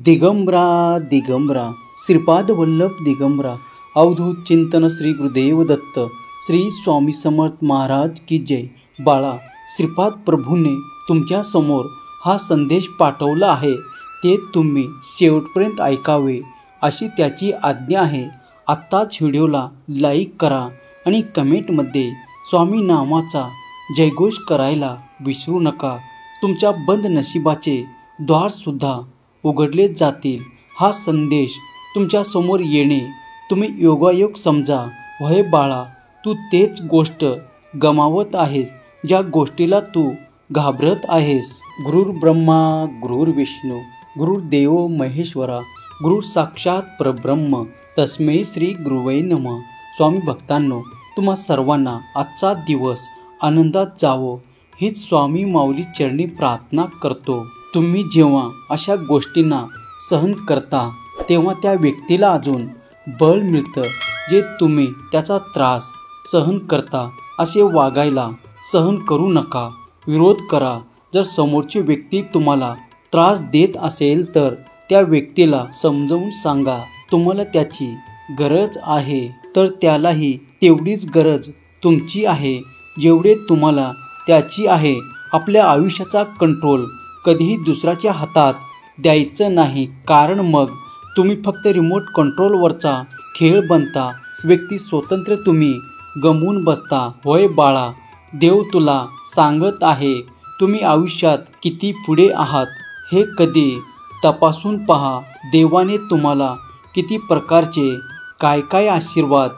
दिगंबरा दिगंबरा श्रीपाद वल्लभ दिगंबरा अवधूत चिंतन श्री गुरुदेव दत्त श्री स्वामी समर्थ महाराज की जय। बाळा, श्रीपाद प्रभूने तुमच्या समोर हा संदेश पाठवला आहे, ते तुम्ही शेवटपर्यंत ऐकावे अशी त्याची आज्ञा आहे। आत्ताच व्हिडिओला लाईक करा आणि कमेंटमध्ये स्वामी नामाचा जयघोष करायला विसरू नका। तुमच्या बंद नशिबाचे द्वारसुद्धा उघडले जातील। हा संदेश तुमच्या समोर येणे तुम्ही योगायोग समजा। वय बाळा, तू तेच गोष्ट गमावत आहेस ज्या गोष्टीला तू घाबरत आहेस। गुरुर ब्रह्मा गुरुर विष्णू गुरुर्देव महेश्वरा गुरु साक्षात परब्रह्म तस्मै श्री गुरुवे नमः। स्वामी भक्तांनो, तुम्हा सर्वांना आजचा दिवस आनंदात जावो हीच स्वामी माऊली चरणी प्रार्थना करतो। तुम्ही जेव्हा अशा गोष्टींना सहन करता तेव्हा त्या व्यक्तीला अजून बळ मिळतं जे तुम्ही त्याचा त्रास सहन करता असे वागायला सहन करू नका, विरोध करा। जर समोरची व्यक्ती तुम्हाला त्रास देत असेल तर त्या व्यक्तीला समजावून सांगा तुम्हाला त्याची गरज आहे, तर त्यालाही तेवढीच गरज तुमची आहे जेवढे तुम्हाला त्याची आहे। आपल्या आयुष्याचा कंट्रोल कधीही दुसऱ्याच्या हातात द्यायचं नाही, कारण मग तुम्ही फक्त रिमोट कंट्रोलवरचा खेळ बनता। व्यक्ती स्वतंत्र तुम्ही गमवून बसता। होय बाळा, देव तुला सांगत आहे, तुम्ही आयुष्यात किती पुढे आहात हे कधी तपासून पहा। देवाने तुम्हाला किती प्रकारचे काय काय आशीर्वाद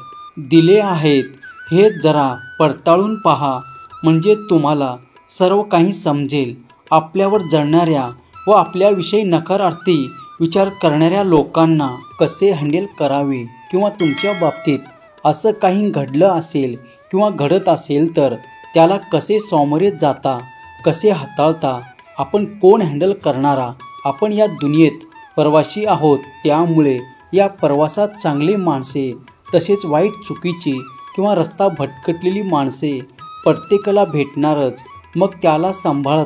दिले आहेत हे जरा पडताळून पहा, म्हणजे तुम्हाला सर्व काही समजेल। आपल्यावर जळणाऱ्या व आपल्याविषयी नकारार्थी विचार करणाऱ्या लोकांना कसे हँडल करावे, किंवा तुमच्या बाबतीत असं काही घडलं असेल किंवा घडत असेल तर त्याला कसे सामोरे जाता, कसे हाताळता। आपण कोण हँडल करणारा? आपण या दुनियेत प्रवासी आहोत, त्यामुळे या प्रवासात चांगली माणसे तसेच वाईट चुकीची किंवा रस्ता भटकटलेली माणसे प्रत्येकाला भेटणारच। मग त्याला सांभाळत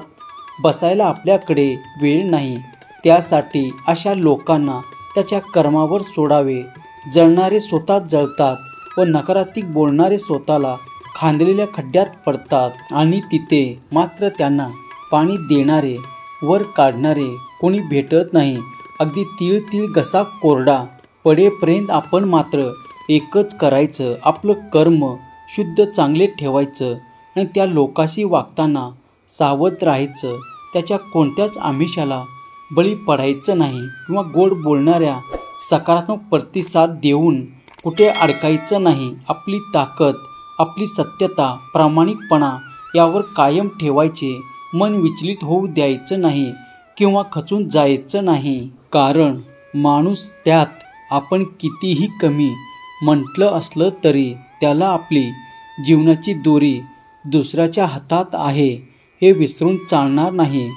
बसायला आपल्याकडे वेळ नाही, त्यासाठी अशा लोकांना त्याच्या कर्मावर सोडावे। जळणारे स्वतः जळतात व नकारात्मक बोलणारे स्वतःला खांदलेल्या खड्ड्यात पडतात, आणि तिथे मात्र त्यांना पाणी देणारे वर काढणारे कोणी भेटत नाही। अगदी तीळ तीळ घसा कोरडा पडेपर्यंत आपण मात्र एकच करायचं, आपलं कर्म शुद्ध चांगले ठेवायचं आणि त्या लोकाशी वागताना सावध राहायचं। त्याच्या कोणत्याच आमिषाला बळी पडायचं नाही, किंवा गोड बोलणाऱ्या सकारात्मक प्रतिसाद देऊन कुठे अडकायचं नाही। आपली ताकद, आपली सत्यता, प्रामाणिकपणा यावर कायम ठेवायचे। मन विचलित होऊ द्यायचं नाही किंवा खचून जायचं नाही, कारण माणूस त्यात आपण कितीही कमी म्हटलं असलं तरी त्याला आपली जीवनाची दोरी दुसऱ्याच्या हातात आहे हे विसरून चालणार नाही।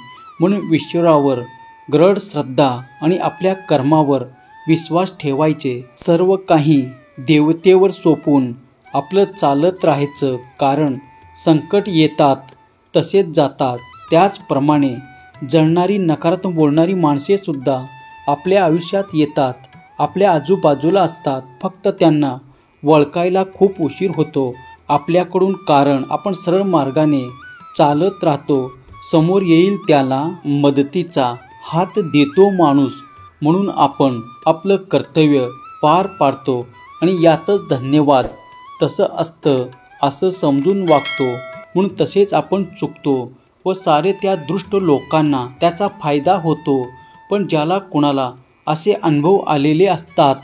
म्हणून ईश्वरावर दृढ श्रद्धा आणि आपल्या कर्मावर विश्वास ठेवायचे। सर्व काही देवतेवर सोपवून आपलं चालत राहायचं, कारण संकट येतात तसेच जातात। त्याचप्रमाणे जळणारी नकारात्मक बोलणारी माणसे सुद्धा आपल्या आयुष्यात येतात, आपल्या आजूबाजूला असतात, फक्त त्यांना ओळखायला खूप उशीर होतो आपल्याकडून, कारण आपण सरळ मार्गाने चालत राहतो। समोर येईल त्याला मदतीचा हात देतो माणूस, म्हणून आपण आपलं कर्तव्य पार पाडतो आणि यातच धन्यवाद तसं असतं असं समजून वागतो, म्हणून तसेच आपण चुकतो व सारे त्या दुष्ट लोकांना त्याचा फायदा होतो। पण ज्याला कुणाला असे अनुभव आलेले असतात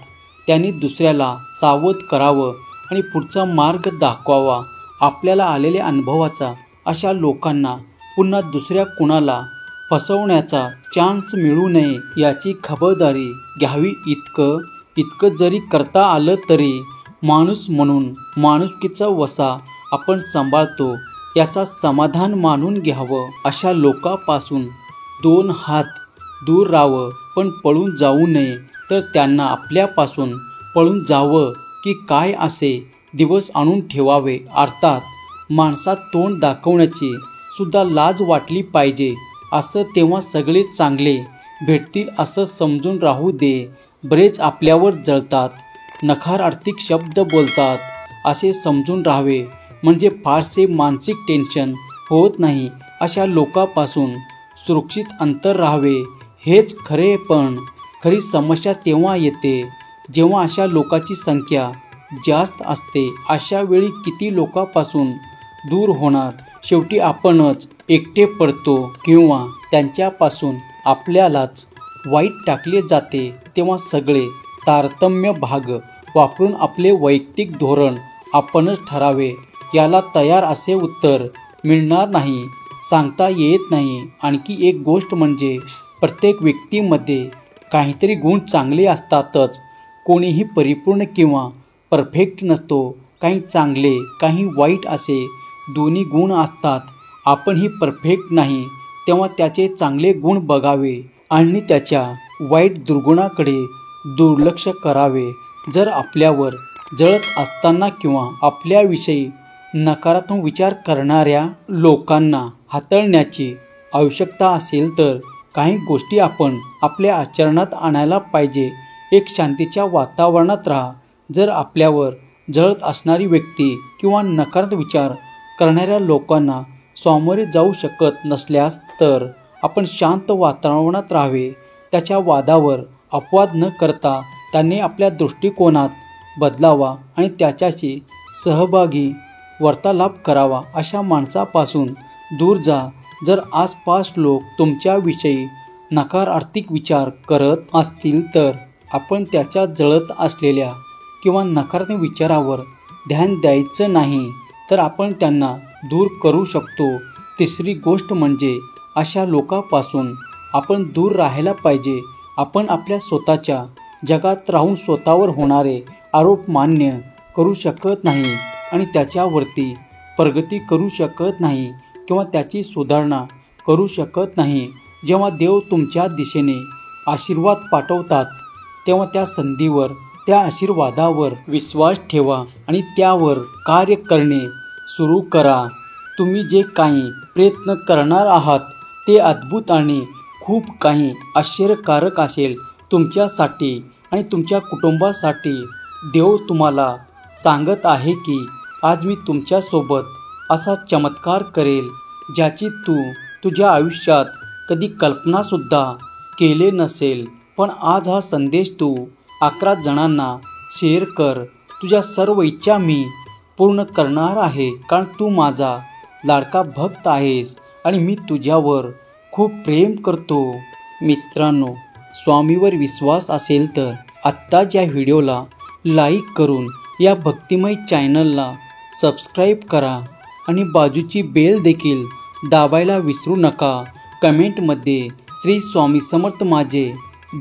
त्यांनी दुसऱ्याला सावध करावं आणि पुढचा मार्ग दाखवावा। आपल्याला आलेल्या अनुभवाचा अशा लोकांना पुन्हा दुसऱ्या कुणाला फसवण्याचा चान्स मिळू नये याची खबरदारी घ्यावी। इतकं जरी करता आलं तरी माणूस म्हणून माणुसकीचा वसा आपण सांभाळतो याचा समाधान मानून घ्यावं। अशा लोकांपासून 2 हात दूर राहावं, पण पळून जाऊ नये, तर त्यांना आपल्यापासून पळून जावं की काय असे दिवस आणून ठेवावे। अर्थात माणसात तोंड दाखवण्याची सुद्धा लाज वाटली पाहिजे, असं तेव्हा सगळे चांगले भेटतील असं समजून राहू दे. बरेच आपल्यावर जळतात, नकारार्थी शब्द बोलतात असे समजून राहावे, म्हणजे फारसे मानसिक टेन्शन होत नाही. अशा लोकांपासून सुरक्षित अंतर राहावे हेच खरे. पण खरी समस्या तेव्हा येते जेव्हा अशा लोकांची संख्या जास्त असते. अशा वेळी किती लोकांपासून दूर होणार? शेवटी आपणच एकटे पडतो किंवा त्यांच्यापासून आपल्यालाच वाईट टाकले जाते. तेव्हा सगळे तारतम्य भाग वापरून आपले वैयक्तिक धोरण आपणच ठरावे. याला तयार असे उत्तर मिळणार नाही, सांगता येत नाही. आणखी एक गोष्ट म्हणजे प्रत्येक व्यक्तीमध्ये काहीतरी गुण चांगले असतातच. कोणीही परिपूर्ण किंवा परफेक्ट नसतो. काही चांगले, काही वाईट असे दोन्ही गुण असतात. आपणही परफेक्ट नाही, तेव्हा त्याचे चांगले गुण बघावे आणि त्याच्या वाईट दुर्गुणाकडे दुर्लक्ष करावे. जर आपल्यावर जळत असताना किंवा आपल्याविषयी नकारात्मक विचार करणाऱ्या लोकांना हाताळण्याची आवश्यकता असेल तर काही गोष्टी आपण आपल्या आचरणात आणायला पाहिजे. एक शांतीच्या वातावरणात राहा. जर आपल्यावर जळत असणारी व्यक्ती किंवा नकारात्मक विचार करणाऱ्या लोकांना सामोरे जाऊ शकत नसल्यास तर आपण शांत वातावरणात राहावे. त्याच्या वादावर अपवाद न करता त्यांनी आपल्या दृष्टिकोनात बदलावा आणि त्याच्याशी सहभागी वार्तालाप करावा. अशा माणसापासून दूर जा. जर आसपास लोक तुमच्याविषयी नकारार्थी विचार करत असतील तर आपण त्याच्या जळत असलेल्या किंवा नकारात्मक विचारावर ध्यान द्यायचं नाही, तर आपण त्यांना दूर करू शकतो. तिसरी गोष्ट म्हणजे अशा लोकांपासून आपण दूर राहायला पाहिजे. आपण आपल्या स्वतःच्या जगात राहून स्वतःवर होणारे आरोप मान्य करू शकत नाही आणि त्याच्यावरती प्रगती करू शकत नाही किंवा त्याची सुधारणा करू शकत नाही. जेव्हा देव तुमच्या दिशेने आशीर्वाद पाठवतात तेव्हा त्या संधीवर, त्या आशीर्वादावर विश्वास ठेवा आणि त्यावर कार्य करणे सुरू करा. तुम्ही जे काही प्रयत्न करणार आहात ते अद्भुत आणि खूप काही आश्चर्यकारक असेल तुमच्यासाठी आणि तुमच्या कुटुंबासाठी. देव तुम्हाला सांगत आहे की आज मी तुमच्यासोबत असा चमत्कार करेल ज्याची तू तुझ्या आयुष्यात कधी कल्पनासुद्धा केले नसेल. पण आज हा संदेश तू 11 जणांना शेअर कर. तुझ्या सर्व इच्छा मी पूर्ण करणार आहे, कारण तू माझा लाडका भक्त आहेस आणि मी तुझ्यावर खूप प्रेम करतो. मित्रांनो, स्वामीवर विश्वास असेल तर आत्ताच या व्हिडिओला लाईक करून या भक्तिमय चॅनलला सबस्क्राईब करा आणि बाजूची बेल देखील दाबायला विसरू नका. कमेंटमध्ये श्री स्वामी समर्थ माझे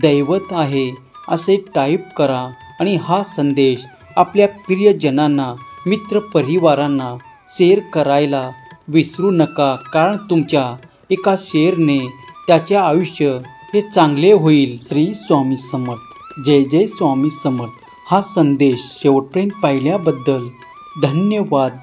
दैवत आहे असे टाईप करा आणि हा संदेश आपल्या प्रियजनांना, मित्रपरिवारांना शेअर करायला विसरू नका, कारण तुमच्या एका शेअरने त्याचे आयुष्य हे चांगले होईल. श्री स्वामी समर्थ. जय जय स्वामी समर्थ. हा संदेश शेवटपर्यंत पाहिल्याबद्दल धन्यवाद.